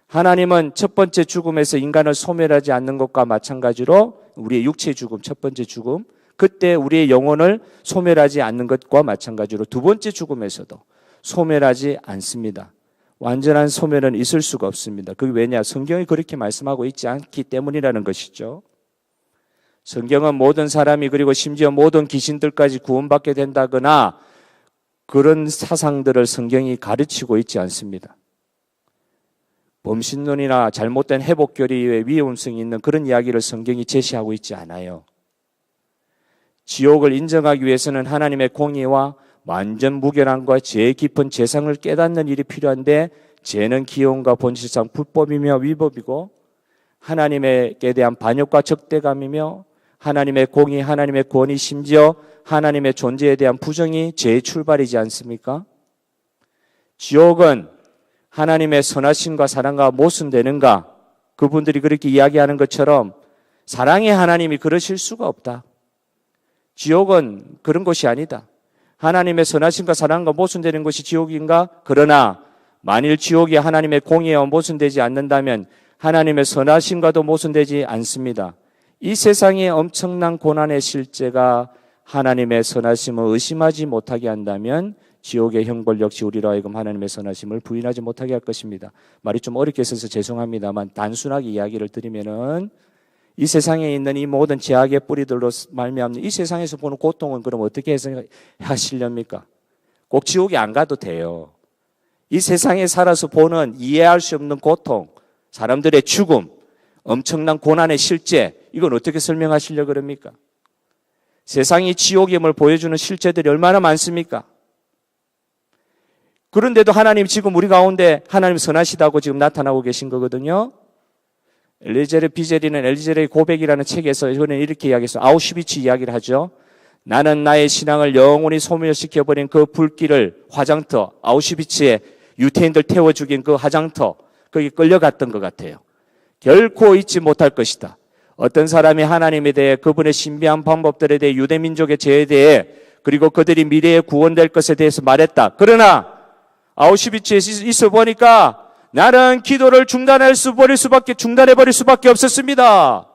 하나님은 첫 번째 죽음에서 인간을 소멸하지 않는 것과 마찬가지로 우리의 육체의 죽음, 첫 번째 죽음, 그때 우리의 영혼을 소멸하지 않는 것과 마찬가지로 두 번째 죽음에서도 소멸하지 않습니다. 완전한 소멸은 있을 수가 없습니다. 그게 왜냐? 성경이 그렇게 말씀하고 있지 않기 때문이라는 것이죠. 성경은 모든 사람이 그리고 심지어 모든 귀신들까지 구원받게 된다거나 그런 사상들을 성경이 가르치고 있지 않습니다. 범신론이나 잘못된 회복교리의 위험성이 있는 그런 이야기를 성경이 제시하고 있지 않아요. 지옥을 인정하기 위해서는 하나님의 공의와 완전 무결함과 죄 깊은 재상을 깨닫는 일이 필요한데 죄는 기원과 본질상 불법이며 위법이고 하나님께 대한 반역과 적대감이며 하나님의 공의, 하나님의 권위, 심지어 하나님의 존재에 대한 부정이 죄의 출발이지 않습니까? 지옥은 하나님의 선하심과 사랑과 모순되는가? 그분들이 그렇게 이야기하는 것처럼 사랑의 하나님이 그러실 수가 없다. 지옥은 그런 곳이 아니다. 하나님의 선하심과 사랑과 모순되는 것이 지옥인가? 그러나 만일 지옥이 하나님의 공의와 모순되지 않는다면 하나님의 선하심과도 모순되지 않습니다. 이 세상의 엄청난 고난의 실제가 하나님의 선하심을 의심하지 못하게 한다면 지옥의 형벌 역시 우리로 하여금 하나님의 선하심을 부인하지 못하게 할 것입니다. 말이 좀 어렵게 써서 죄송합니다만 단순하게 이야기를 드리면은 이 세상에 있는 이 모든 죄악의 뿌리들로 말미암는 이 세상에서 보는 고통은 그럼 어떻게 해서 하시렵니까? 꼭 지옥에 안 가도 돼요. 이 세상에 살아서 보는 이해할 수 없는 고통, 사람들의 죽음, 엄청난 고난의 실제, 이건 어떻게 설명하시려고 그럽니까? 세상이 지옥임을 보여주는 실제들이 얼마나 많습니까? 그런데도 하나님 지금 우리 가운데 하나님 선하시다고 지금 나타나고 계신 거거든요. 엘리제르 비제리는 엘리제르의 고백이라는 책에서 이번에 이렇게 이야기해서 아우슈비츠 이야기를 하죠. 나는 나의 신앙을 영원히 소멸시켜버린 그 불길을 화장터, 아우슈비츠에 유태인들 태워 죽인 그 화장터, 거기 끌려갔던 것 같아요. 결코 잊지 못할 것이다. 어떤 사람이 하나님에 대해 그분의 신비한 방법들에 대해 유대민족의 죄에 대해 그리고 그들이 미래에 구원될 것에 대해서 말했다. 그러나 아우슈비츠에 있어 보니까 나는 기도를 중단해버릴 수밖에 없었습니다.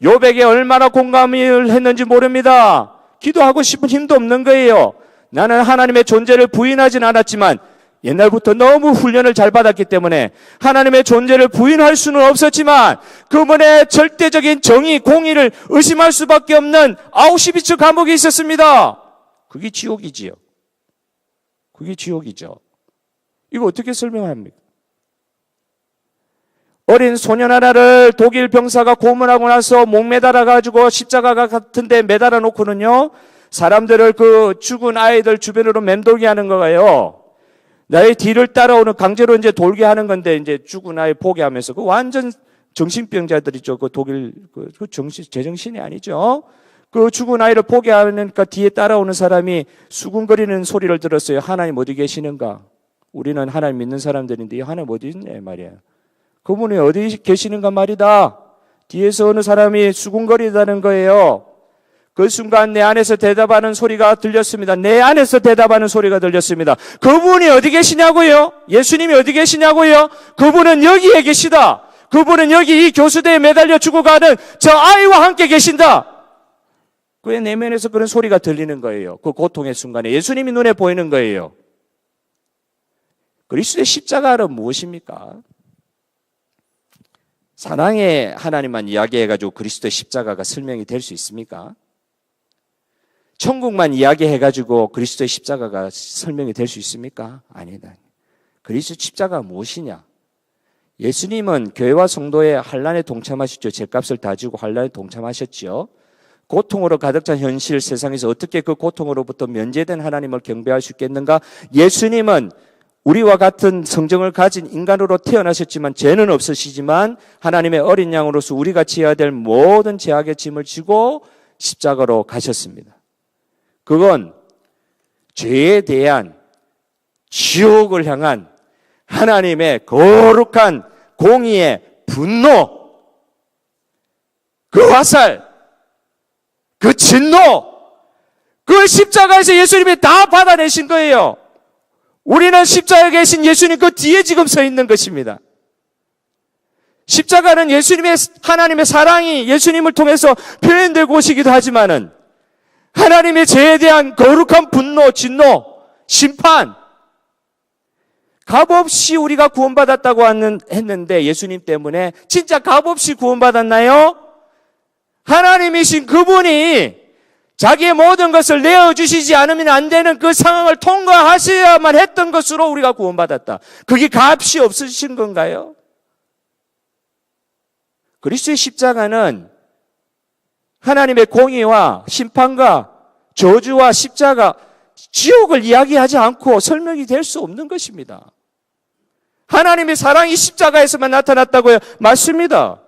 요백에 얼마나 공감을 했는지 모릅니다. 기도하고 싶은 힘도 없는 거예요. 나는 하나님의 존재를 부인하진 않았지만 옛날부터 너무 훈련을 잘 받았기 때문에 하나님의 존재를 부인할 수는 없었지만 그분의 절대적인 정의, 공의를 의심할 수밖에 없는 아우슈비츠 감옥이 있었습니다. 그게 지옥이지요. 그게 지옥이죠. 이거 어떻게 설명합니까? 어린 소년 하나를 독일 병사가 고문하고 나서 목 매달아 가지고 십자가 같은 데 매달아 놓고는요, 사람들을 그 죽은 아이들 주변으로 맴돌게 하는 거예요. 나의 뒤를 따라오는, 강제로 이제 돌게 하는 건데, 이제 죽은 아이 보게 하면서, 그 완전 정신병자들이죠. 그 독일, 제정신이 아니죠. 그 죽은 아이를 보게 하니까 뒤에 따라오는 사람이 수군거리는 소리를 들었어요. 하나님 어디 계시는가? 우리는 하나님 믿는 사람들인데, 하나님 어디 있네, 말이야. 그분이 어디 계시는가 말이다. 뒤에서 어느 사람이 수군거리다는 거예요. 그 순간 내 안에서 대답하는 소리가 들렸습니다. 내 안에서 대답하는 소리가 들렸습니다. 그분이 어디 계시냐고요? 예수님이 어디 계시냐고요? 그분은 여기에 계시다. 그분은 여기 이 교수대에 매달려 죽어가는 저 아이와 함께 계신다. 그의 내면에서 그런 소리가 들리는 거예요. 그 고통의 순간에 예수님이 눈에 보이는 거예요. 그리스도의 십자가는 무엇입니까? 사랑의 하나님만 이야기해가지고 그리스도의 십자가가 설명이 될 수 있습니까? 천국만 이야기해가지고 그리스도의 십자가가 설명이 될 수 있습니까? 아니다. 그리스도 십자가가 무엇이냐? 예수님은 교회와 성도의 환난에 동참하셨죠. 죄값을 다 지고 환난에 동참하셨죠. 고통으로 가득 찬 현실 세상에서 어떻게 그 고통으로부터 면제된 하나님을 경배할 수 있겠는가? 예수님은 우리와 같은 성정을 가진 인간으로 태어나셨지만 죄는 없으시지만 하나님의 어린 양으로서 우리가 지어야 될 모든 죄악의 짐을 지고 십자가로 가셨습니다. 그건 죄에 대한 지옥을 향한 하나님의 거룩한 공의의 분노, 그 화살, 그 진노, 그 십자가에서 예수님이 다 받아내신 거예요. 우리는 십자가에 계신 예수님 그 뒤에 지금 서 있는 것입니다. 십자가는 하나님의 사랑이 예수님을 통해서 표현되고 오시기도 하지만은 하나님의 죄에 대한 거룩한 분노, 진노, 심판, 값없이 우리가 구원받았다고 했는데 예수님 때문에 진짜 값없이 구원받았나요? 하나님이신 그분이 자기의 모든 것을 내어주시지 않으면 안 되는 그 상황을 통과하셔야만 했던 것으로 우리가 구원받았다. 그게 값이 없으신 건가요? 그리스도의 십자가는 하나님의 공의와 심판과 저주와 십자가, 지옥을 이야기하지 않고 설명이 될 수 없는 것입니다. 하나님의 사랑이 십자가에서만 나타났다고요? 맞습니다.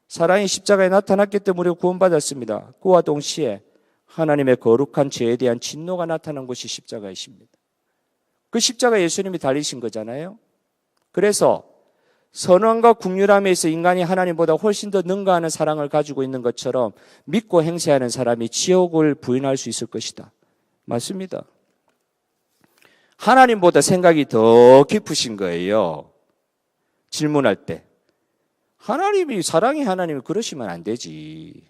사랑이 십자가에 나타났기 때문에 구원받았습니다. 그와 동시에 하나님의 거룩한 죄에 대한 진노가 나타난 것이 십자가이십니다. 그 십자가 예수님이 달리신 거잖아요. 그래서 선함과 긍휼함에서 인간이 하나님보다 훨씬 더 능가하는 사랑을 가지고 있는 것처럼 믿고 행세하는 사람이 지옥을 부인할 수 있을 것이다. 맞습니다. 하나님보다 생각이 더 깊으신 거예요. 질문할 때. 하나님이, 사랑의 하나님이 그러시면 안 되지.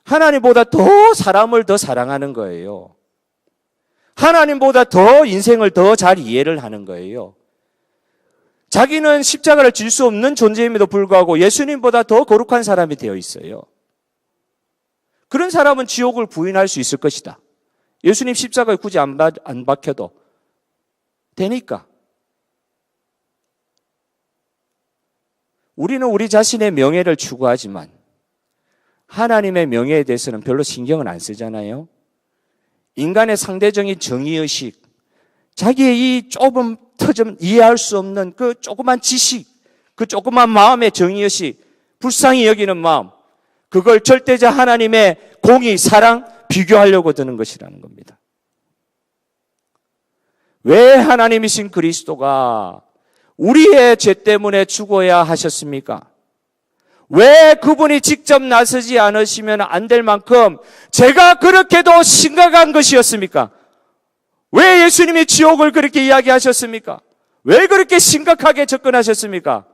하나님보다 더 사람을 더 사랑하는 거예요. 하나님보다 더 인생을 더 잘 이해를 하는 거예요. 자기는 십자가를 질 수 없는 존재임에도 불구하고 예수님보다 더 거룩한 사람이 되어 있어요. 그런 사람은 지옥을 부인할 수 있을 것이다. 예수님 십자가에 굳이 안 박혀도 되니까. 우리는 우리 자신의 명예를 추구하지만 하나님의 명예에 대해서는 별로 신경을 안 쓰잖아요. 인간의 상대적인 정의의식, 자기의 이 좁은 터좀 이해할 수 없는 그 조그만 지식, 그 조그만 마음의 정의의식, 불쌍히 여기는 마음, 그걸 절대자 하나님의 공의, 사랑, 비교하려고 드는 것이라는 겁니다. 왜 하나님이신 그리스도가 우리의 죄 때문에 죽어야 하셨습니까? 왜 그분이 직접 나서지 않으시면 안 될 만큼 죄가 그렇게도 심각한 것이었습니까? 왜 예수님이 지옥을 그렇게 이야기하셨습니까? 왜 그렇게 심각하게 접근하셨습니까?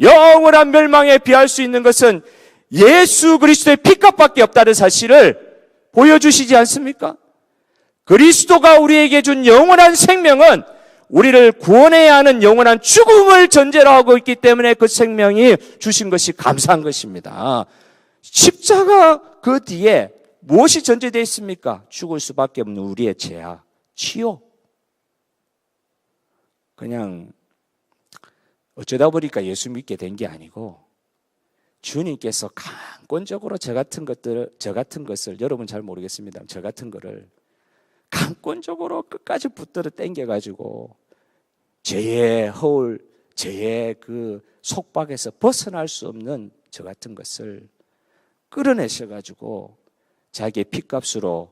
영원한 멸망에 비할 수 있는 것은 예수 그리스도의 피값밖에 없다는 사실을 보여주시지 않습니까? 그리스도가 우리에게 준 영원한 생명은 우리를 구원해야 하는 영원한 죽음을 전제로 하고 있기 때문에 그 생명이 주신 것이 감사한 것입니다. 십자가 그 뒤에 무엇이 전제되어 있습니까? 죽을 수밖에 없는 우리의 죄악, 치욕. 그냥 어쩌다 보니까 예수 믿게 된 게 아니고 주님께서 강권적으로 저 같은 것을 여러분 잘 모르겠습니다. 저 같은 거를 강권적으로 끝까지 붙들어 당겨가지고 죄의 허울, 죄의 그 속박에서 벗어날 수 없는 저 같은 것을 끌어내셔가지고 자기의 핏값으로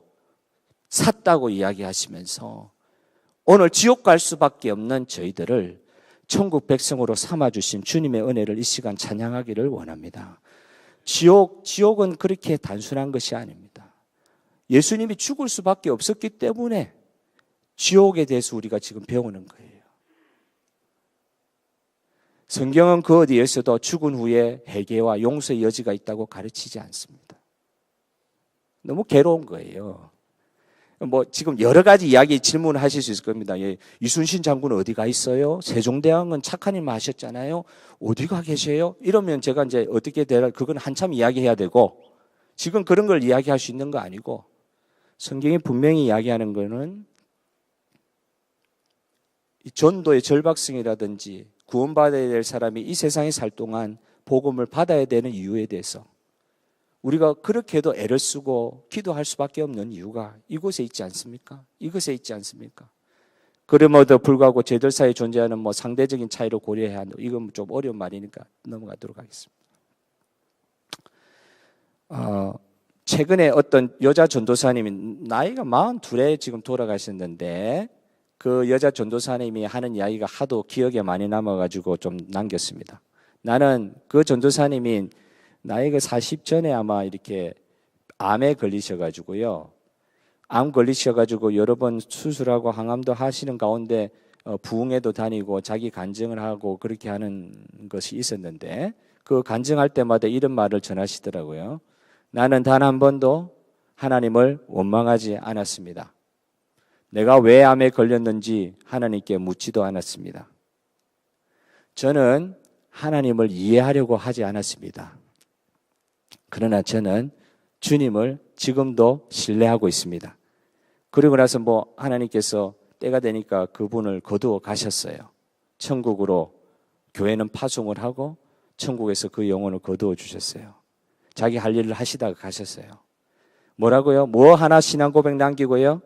샀다고 이야기하시면서 오늘 지옥 갈 수밖에 없는 저희들을 천국 백성으로 삼아주신 주님의 은혜를 이 시간 찬양하기를 원합니다. 지옥은 그렇게 단순한 것이 아닙니다. 예수님이 죽을 수밖에 없었기 때문에 지옥에 대해서 우리가 지금 배우는 거예요. 성경은 그 어디에서도 죽은 후에 회개와 용서의 여지가 있다고 가르치지 않습니다. 너무 괴로운 거예요. 뭐 지금 여러 가지 이야기 질문을 하실 수 있을 겁니다. 예, 이순신 장군은 어디가 있어요? 세종대왕은 착한 일만 하셨잖아요. 어디가 계세요? 이러면 제가 이제 어떻게 되라 그건 한참 이야기해야 되고 지금 그런 걸 이야기할 수 있는 거 아니고 성경이 분명히 이야기하는 거는 이 전도의 절박성이라든지 구원받아야 될 사람이 이 세상에 살 동안 복음을 받아야 되는 이유에 대해서 우리가 그렇게도 애를 쓰고 기도할 수밖에 없는 이유가 이곳에 있지 않습니까? 이것에 있지 않습니까? 그럼에도 불구하고 저희들 사이에 존재하는 뭐 상대적인 차이를 고려해야 한다. 이건 좀 어려운 말이니까 넘어가도록 하겠습니다. 최근에 어떤 여자 전도사님이 나이가 42에 지금 돌아가셨는데 그 여자 전도사님이 하는 이야기가 하도 기억에 많이 남아가지고 좀 남겼습니다. 나는 그 전도사님이 나이가 40 전에 아마 이렇게 암에 걸리셔가지고요. 암 걸리셔가지고 여러 번 수술하고 항암도 하시는 가운데 부흥회도 다니고 자기 간증을 하고 그렇게 하는 것이 있었는데 그 간증할 때마다 이런 말을 전하시더라고요. 나는 단 한 번도 하나님을 원망하지 않았습니다. 내가 왜 암에 걸렸는지 하나님께 묻지도 않았습니다. 저는 하나님을 이해하려고 하지 않았습니다. 그러나 저는 주님을 지금도 신뢰하고 있습니다. 그리고 나서 뭐 하나님께서 때가 되니까 그분을 거두어 가셨어요. 천국으로 교회는 파송을 하고 천국에서 그 영혼을 거두어 주셨어요. 자기 할 일을 하시다가 가셨어요. 뭐라고요? 뭐 하나 신앙 고백 남기고요.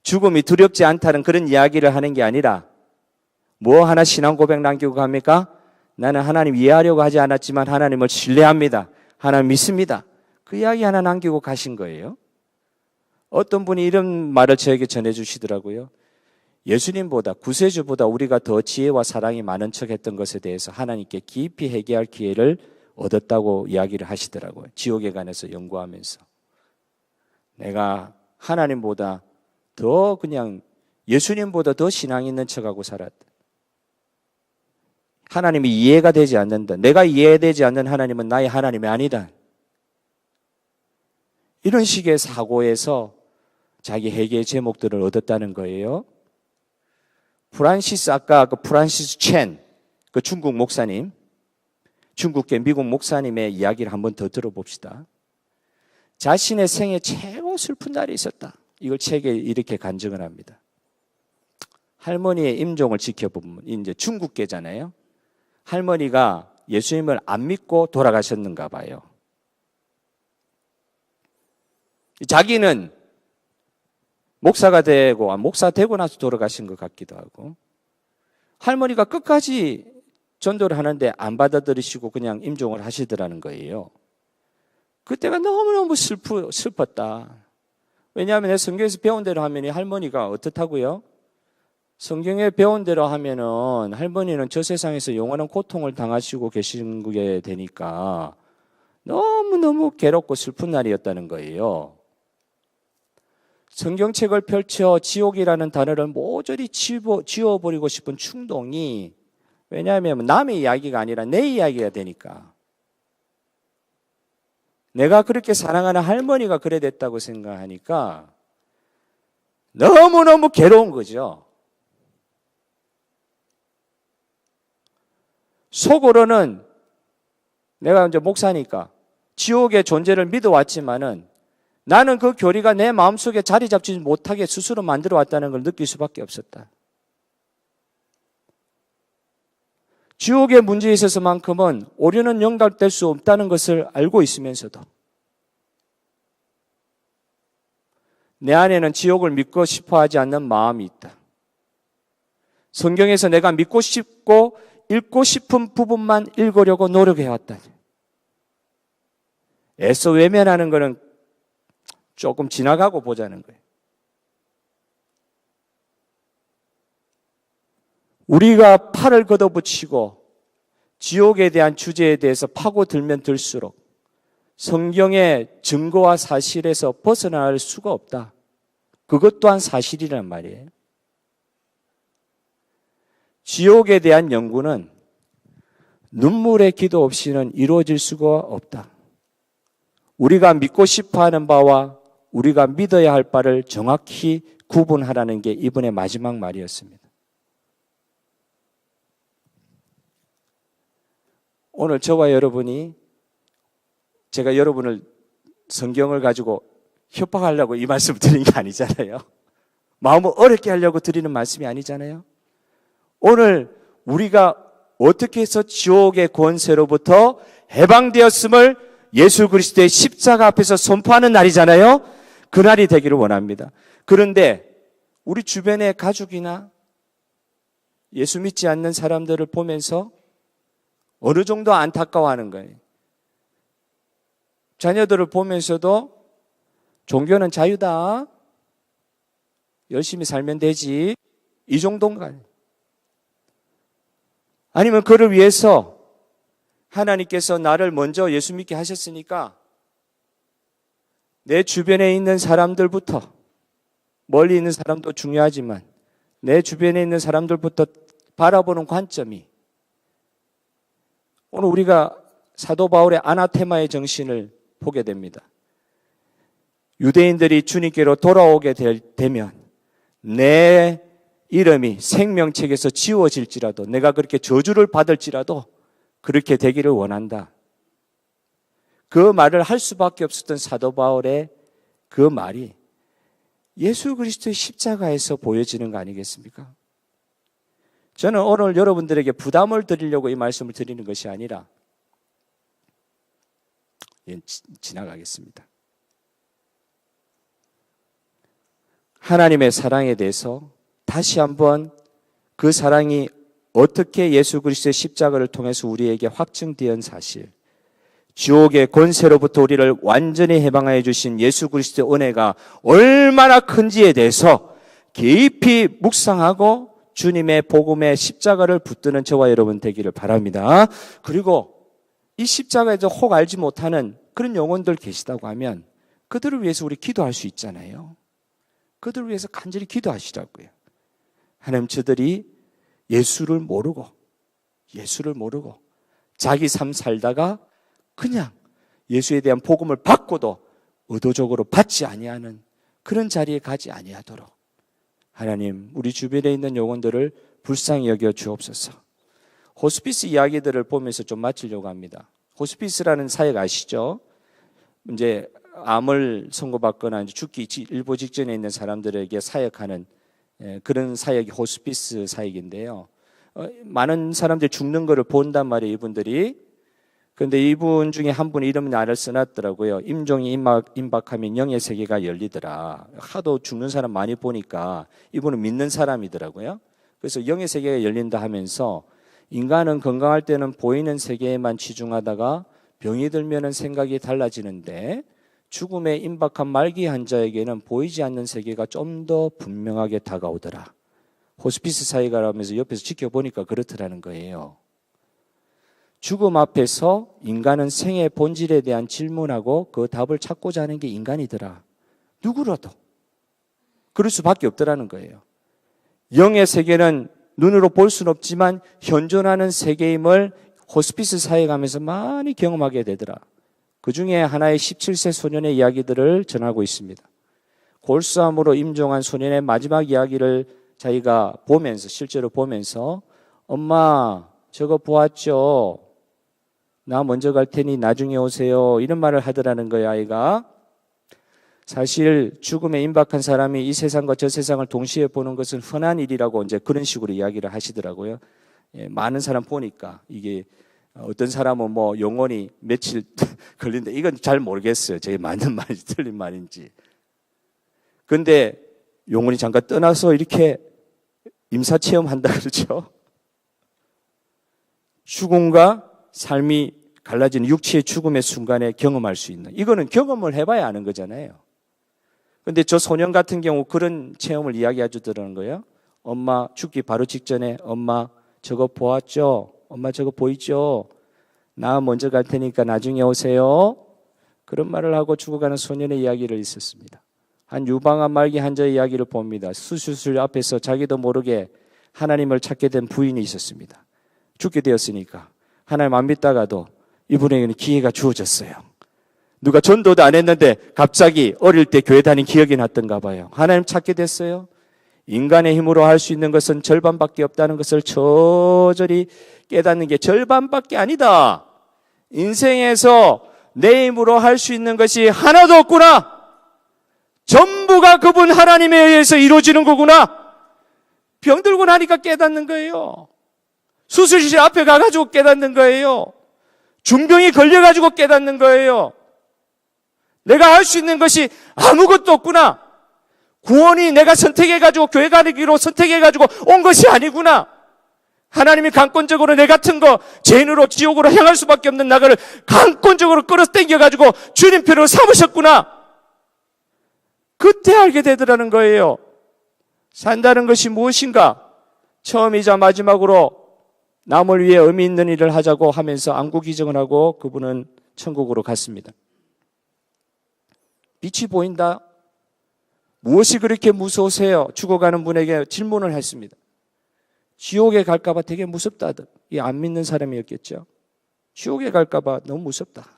죽음이 두렵지 않다는 그런 이야기를 하는 게 아니라 뭐 하나 신앙 고백 남기고 갑니까? 나는 하나님 이해하려고 하지 않았지만 하나님을 신뢰합니다. 하나님 믿습니다. 그 이야기 하나 남기고 가신 거예요. 어떤 분이 이런 말을 저에게 전해주시더라고요. 예수님보다 구세주보다 우리가 더 지혜와 사랑이 많은 척했던 것에 대해서 하나님께 깊이 회개할 기회를 얻었다고 이야기를 하시더라고요. 지옥에 관해서 연구하면서. 내가 하나님보다 더 그냥 예수님보다 더 신앙 있는 척하고 살았다. 하나님이 이해가 되지 않는다. 내가 이해되지 않는 하나님은 나의 하나님이 아니다. 이런 식의 사고에서 자기 회개의 제목들을 얻었다는 거예요. 아까 그 프란시스 첸, 그 중국 목사님, 중국계 미국 목사님의 이야기를 한번 더 들어봅시다. 자신의 생애 최고 슬픈 날이 있었다. 이걸 책에 이렇게 간증을 합니다. 할머니의 임종을 지켜보면 이제 중국계잖아요. 할머니가 예수님을 안 믿고 돌아가셨는가 봐요. 자기는 목사 되고 나서 돌아가신 것 같기도 하고 할머니가 끝까지 전도를 하는데 안 받아들이시고 그냥 임종을 하시더라는 거예요. 그때가 너무너무 슬펐다. 왜냐하면 성경에서 배운 대로 하면 할머니가 어떻다고요? 성경에 배운 대로 하면은 할머니는 저 세상에서 영원한 고통을 당하시고 계시는 게 되니까 너무너무 괴롭고 슬픈 날이었다는 거예요. 성경책을 펼쳐 지옥이라는 단어를 모조리 지워버리고 싶은 충동이 왜냐하면 남의 이야기가 아니라 내 이야기가 되니까 내가 그렇게 사랑하는 할머니가 그래 됐다고 생각하니까 너무너무 괴로운 거죠. 속으로는 내가 이제 목사니까 지옥의 존재를 믿어왔지만은 나는 그 교리가 내 마음속에 자리 잡지 못하게 스스로 만들어 왔다는 걸 느낄 수밖에 없었다. 지옥의 문제에 있어서만큼은 오류는 용납될 수 없다는 것을 알고 있으면서도 내 안에는 지옥을 믿고 싶어 하지 않는 마음이 있다. 성경에서 내가 믿고 싶고 읽고 싶은 부분만 읽으려고 노력해왔다. 애써 외면하는 것은 조금 지나가고 보자는 거예요. 우리가 팔을 걷어붙이고 지옥에 대한 주제에 대해서 파고들면 들수록 성경의 증거와 사실에서 벗어날 수가 없다. 그것 또한 사실이란 말이에요. 지옥에 대한 연구는 눈물의 기도 없이는 이루어질 수가 없다. 우리가 믿고 싶어하는 바와 우리가 믿어야 할 바를 정확히 구분하라는 게 이분의 마지막 말이었습니다. 오늘 저와 여러분이, 제가 여러분을 성경을 가지고 협박하려고 이 말씀을 드린 게 아니잖아요. 마음을 어렵게 하려고 드리는 말씀이 아니잖아요. 오늘 우리가 어떻게 해서 지옥의 권세로부터 해방되었음을 예수 그리스도의 십자가 앞에서 선포하는 날이잖아요. 그 날이 되기를 원합니다. 그런데 우리 주변의 가족이나 예수 믿지 않는 사람들을 보면서 어느 정도 안타까워하는 거예요. 자녀들을 보면서도 종교는 자유다, 열심히 살면 되지, 이 정도인가요? 아니면 그를 위해서 하나님께서 나를 먼저 예수 믿게 하셨으니까 내 주변에 있는 사람들부터, 멀리 있는 사람도 중요하지만 내 주변에 있는 사람들부터 바라보는 관점이, 오늘 우리가 사도 바울의 아나테마의 정신을 보게 됩니다. 유대인들이 주님께로 돌아오게 되면 내 이름이 생명책에서 지워질지라도, 내가 그렇게 저주를 받을지라도 그렇게 되기를 원한다. 그 말을 할 수밖에 없었던 사도 바울의 그 말이 예수 그리스도의 십자가에서 보여지는 거 아니겠습니까? 저는 오늘 여러분들에게 부담을 드리려고 이 말씀을 드리는 것이 아니라, 지나가겠습니다. 하나님의 사랑에 대해서 다시 한번 그 사랑이 어떻게 예수 그리스도의 십자가를 통해서 우리에게 확증된 사실, 지옥의 권세로부터 우리를 완전히 해방하여 주신 예수 그리스도의 은혜가 얼마나 큰지에 대해서 깊이 묵상하고 주님의 복음의 십자가를 붙드는 저와 여러분 되기를 바랍니다. 그리고 이 십자가에서 혹 알지 못하는 그런 영혼들 계시다고 하면 그들을 위해서 우리 기도할 수 있잖아요. 그들을 위해서 간절히 기도하시라고요. 하나님, 저들이 예수를 모르고 자기 삶 살다가 그냥 예수에 대한 복음을 받고도 의도적으로 받지 아니하는 그런 자리에 가지 아니하도록 하나님, 우리 주변에 있는 영혼들을 불쌍히 여겨 주옵소서. 호스피스 이야기들을 보면서 좀 마치려고 합니다. 호스피스라는 사역 아시죠? 이제 암을 선고받거나 죽기 일보 직전에 있는 사람들에게 사역하는 그런 사역이 호스피스 사역인데요. 많은 사람들이 죽는 것을 본단 말이에요, 이분들이. 그런데 이분 중에 한 분이 이런 말을 써놨더라고요. 임종이 임박하면 영의 세계가 열리더라. 하도 죽는 사람 많이 보니까 이분은 믿는 사람이더라고요. 그래서 영의 세계가 열린다 하면서 인간은 건강할 때는 보이는 세계에만 치중하다가 병이 들면은 생각이 달라지는데 죽음에 임박한 말기 환자에게는 보이지 않는 세계가 좀 더 분명하게 다가오더라. 호스피스 사역을 하면서 옆에서 지켜보니까 그렇더라는 거예요. 죽음 앞에서 인간은 생의 본질에 대한 질문하고 그 답을 찾고자 하는 게 인간이더라. 누구라도 그럴 수밖에 없더라는 거예요. 영의 세계는 눈으로 볼 수는 없지만 현존하는 세계임을 호스피스 사역하면서 많이 경험하게 되더라. 그 중에 하나의 17세 소년의 이야기들을 전하고 있습니다. 골수암으로 임종한 소년의 마지막 이야기를 자기가 보면서, 실제로 보면서, 엄마 저거 보았죠? 나 먼저 갈 테니 나중에 오세요. 이런 말을 하더라는 거예요, 아이가. 사실 죽음에 임박한 사람이 이 세상과 저 세상을 동시에 보는 것은 흔한 일이라고 이제 그런 식으로 이야기를 하시더라고요. 많은 사람 보니까 이게 어떤 사람은 뭐 영혼이 며칠 걸린다. 이건 잘 모르겠어요. 저게 맞는 말인지 틀린 말인지. 그런데 영혼이 잠깐 떠나서 이렇게 임사체험한다 그러죠. 죽음과 삶이 갈라지는 육체의 죽음의 순간에 경험할 수 있는, 이거는 경험을 해봐야 아는 거잖아요. 그런데 저 소년 같은 경우 그런 체험을 이야기해 주더라는 거예요. 엄마 죽기 바로 직전에 엄마 저거 보았죠? 엄마 저거 보이죠? 나 먼저 갈 테니까 나중에 오세요. 그런 말을 하고 죽어가는 소년의 이야기를 있었습니다. 한 유방암 말기 환자의 이야기를 봅니다. 수술실 앞에서 자기도 모르게 하나님을 찾게 된 부인이 있었습니다. 죽게 되었으니까 하나님 안 믿다가도 이분에게는 기회가 주어졌어요. 누가 전도도 안 했는데 갑자기 어릴 때 교회 다닌 기억이 났던가 봐요. 하나님 찾게 됐어요. 인간의 힘으로 할 수 있는 것은 절반밖에 없다는 것을 저절히 깨닫는 게 절반밖에 아니다. 인생에서 내 힘으로 할 수 있는 것이 하나도 없구나. 전부가 그분 하나님에 의해서 이루어지는 거구나. 병들고 나니까 깨닫는 거예요. 수술실 앞에 가가지고 깨닫는 거예요. 중병이 걸려가지고 깨닫는 거예요. 내가 할 수 있는 것이 아무것도 없구나. 구원이 내가 선택해가지고 교회 가기로 선택해가지고 온 것이 아니구나. 하나님이 강권적으로 내 같은 거 죄인으로 지옥으로 향할 수밖에 없는 나를 강권적으로 끌어당겨가지고 주님 편으로 삼으셨구나. 그때 알게 되더라는 거예요. 산다는 것이 무엇인가? 처음이자 마지막으로 남을 위해 의미 있는 일을 하자고 하면서 안구기정을 하고 그분은 천국으로 갔습니다. 빛이 보인다? 무엇이 그렇게 무서우세요? 죽어가는 분에게 질문을 했습니다. 지옥에 갈까봐 되게 무섭다듯. 이 안 믿는 사람이었겠죠. 지옥에 갈까봐 너무 무섭다.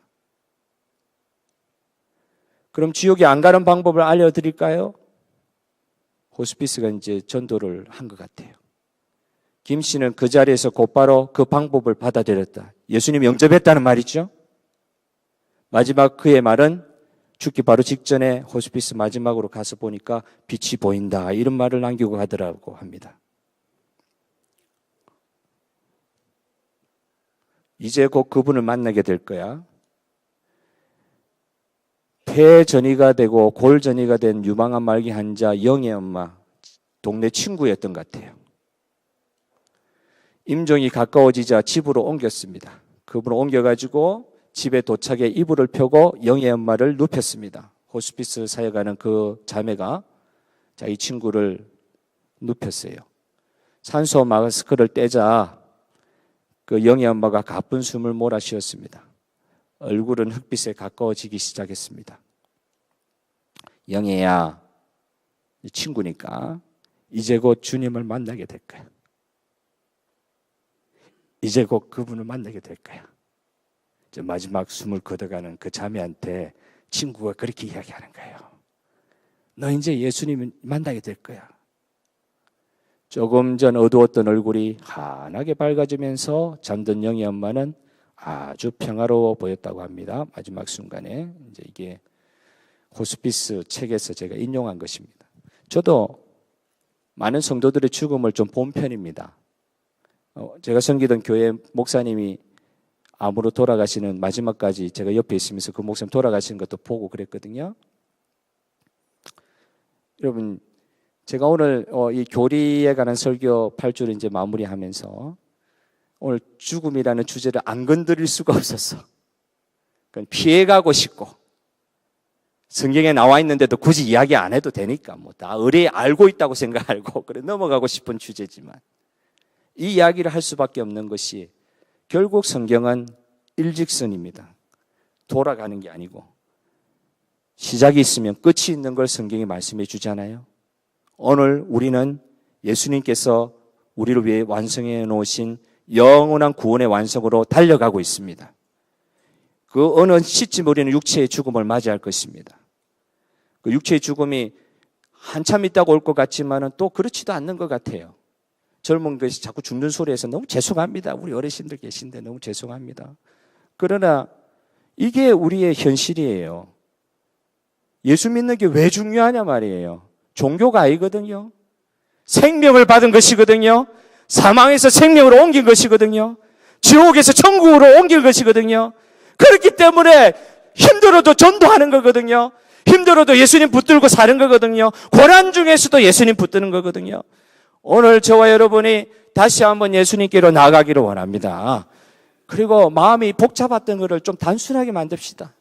그럼 지옥에 안 가는 방법을 알려드릴까요? 호스피스가 이제 전도를 한 것 같아요. 김 씨는 그 자리에서 곧바로 그 방법을 받아들였다. 예수님이 영접했다는 말이죠. 마지막 그의 말은 죽기 바로 직전에 호스피스 마지막으로 가서 보니까 빛이 보인다. 이런 말을 남기고 가더라고 합니다. 이제 곧 그분을 만나게 될 거야. 폐전이가 되고 골전이가 된 유방암 말기 환자 영의 엄마, 동네 친구였던 것 같아요. 임종이 가까워지자 집으로 옮겼습니다. 그분을 옮겨가지고 집에 도착해 이불을 펴고 영의 엄마를 눕혔습니다. 호스피스 사역하는 그 자매가 자기 친구를 눕혔어요. 산소 마스크를 떼자 그 영의 엄마가 가쁜 숨을 몰아쉬었습니다. 얼굴은 흑빛에 가까워지기 시작했습니다. 영애야, 친구니까 이제 곧 주님을 만나게 될 거야. 이제 곧 그분을 만나게 될 거야. 마지막 숨을 거둬가는 그 자매한테 친구가 그렇게 이야기하는 거예요. 너 이제 예수님을 만나게 될 거야. 조금 전 어두웠던 얼굴이 환하게 밝아지면서 잠든 영의 엄마는 아주 평화로워 보였다고 합니다. 마지막 순간에. 이제 이게 호스피스 책에서 제가 인용한 것입니다. 저도 많은 성도들의 죽음을 좀 본 편입니다. 제가 섬기던 교회 목사님이 암으로 돌아가시는 마지막까지 제가 옆에 있으면서 그 목사님 돌아가시는 것도 보고 그랬거든요. 여러분, 제가 오늘 이 교리에 관한 설교 8주를 이제 마무리하면서 오늘 죽음이라는 주제를 안 건드릴 수가 없었어. 그건 피해가고 싶고 성경에 나와 있는데도 굳이 이야기 안 해도 되니까 뭐 다 의뢰 알고 있다고 생각하고 그래 넘어가고 싶은 주제지만 이 이야기를 할 수밖에 없는 것이 결국 성경은 일직선입니다. 돌아가는 게 아니고 시작이 있으면 끝이 있는 걸 성경이 말씀해 주잖아요. 오늘 우리는 예수님께서 우리를 위해 완성해 놓으신 영원한 구원의 완성으로 달려가고 있습니다. 그 어느 시점 우리는 육체의 죽음을 맞이할 것입니다. 그 육체의 죽음이 한참 있다고 올 것 같지만은 또 그렇지도 않는 것 같아요. 젊은 것이 자꾸 죽는 소리에서 너무 죄송합니다. 우리 어르신들 계신데 너무 죄송합니다. 그러나 이게 우리의 현실이에요. 예수 믿는 게 왜 중요하냐 말이에요. 종교가 아니거든요. 생명을 받은 것이거든요. 사망에서 생명으로 옮긴 것이거든요. 지옥에서 천국으로 옮길 것이거든요. 그렇기 때문에 힘들어도 전도하는 거거든요. 힘들어도 예수님 붙들고 사는 거거든요. 고난 중에서도 예수님 붙드는 거거든요. 오늘 저와 여러분이 다시 한번 예수님께로 나아가기를 원합니다. 그리고 마음이 복잡했던 것을 좀 단순하게 만듭시다.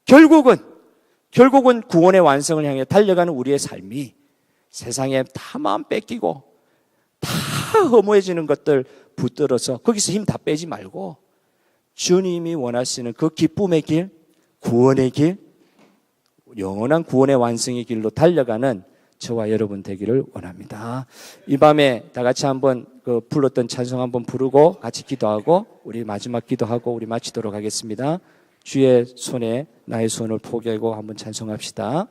결국은 구원의 완성을 향해 달려가는 우리의 삶이 세상에 다 마음 뺏기고 다 허무해지는 것들 붙들어서 거기서 힘 다 빼지 말고 주님이 원하시는 그 기쁨의 길, 구원의 길, 영원한 구원의 완성의 길로 달려가는 저와 여러분 되기를 원합니다. 이 밤에 다 같이 한번 그 불렀던 찬송 한번 부르고 같이 기도하고 우리 마지막 기도하고 우리 마치도록 하겠습니다. 주의 손에 나의 소원을 포기하고 한번 찬송합시다.